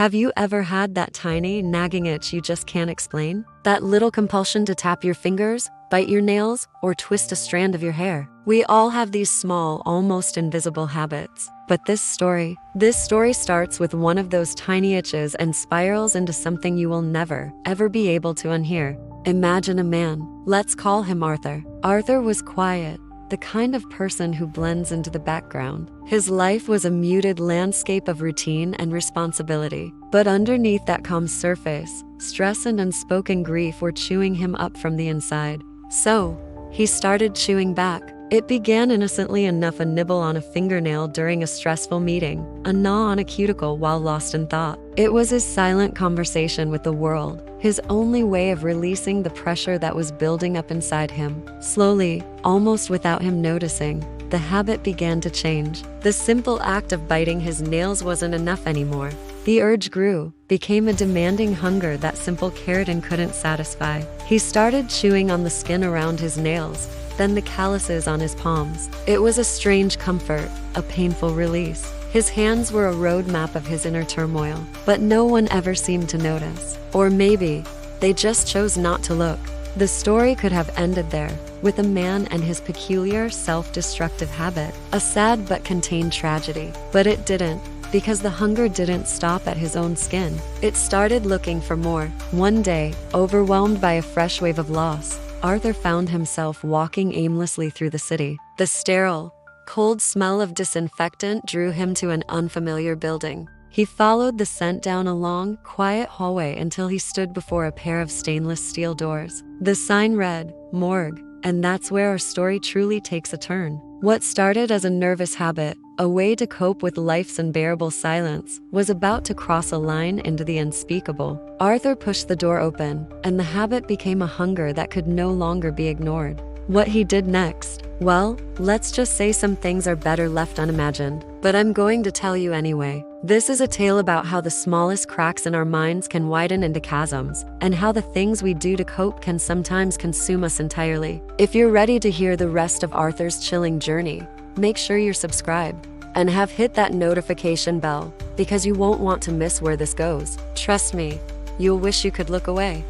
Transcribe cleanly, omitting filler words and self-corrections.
Have you ever had that tiny, nagging itch you just can't explain? That little compulsion to tap your fingers, bite your nails, or twist a strand of your hair? We all have these small, almost invisible habits. But this story starts with one of those tiny itches and spirals into something you will never, ever be able to unhear. Imagine a man. Let's call him Arthur. Arthur was quiet, the kind of person who blends into the background. His life was a muted landscape of routine and responsibility. But underneath that calm surface, stress and unspoken grief were chewing him up from the inside. So, he started chewing back. It began innocently enough: a nibble on a fingernail during a stressful meeting, a gnaw on a cuticle while lost in thought. It was his silent conversation with the world, his only way of releasing the pressure that was building up inside him. Slowly, almost without him noticing, the habit began to change. The simple act of biting his nails wasn't enough anymore. The urge grew, became a demanding hunger that simple keratin couldn't satisfy. He started chewing on the skin around his nails, then the calluses on his palms. It was a strange comfort, a painful release. His hands were a roadmap of his inner turmoil, but no one ever seemed to notice. Or maybe, they just chose not to look. The story could have ended there, with a man and his peculiar, self-destructive habit. A sad but contained tragedy. But it didn't, because the hunger didn't stop at his own skin. It started looking for more. One day, overwhelmed by a fresh wave of loss, Arthur found himself walking aimlessly through the city. The sterile, cold smell of disinfectant drew him to an unfamiliar building. He followed the scent down a long, quiet hallway until he stood before a pair of stainless steel doors. The sign read, "Morgue," and that's where our story truly takes a turn. What started as a nervous habit, a way to cope with life's unbearable silence, was about to cross a line into the unspeakable. Arthur pushed the door open, and the habit became a hunger that could no longer be ignored. What he did next? Well, let's just say some things are better left unimagined. But I'm going to tell you anyway. This is a tale about how the smallest cracks in our minds can widen into chasms, and how the things we do to cope can sometimes consume us entirely. If you're ready to hear the rest of Arthur's chilling journey, make sure you're subscribed and have hit that notification bell, because you won't want to miss where this goes. Trust me, you'll wish you could look away.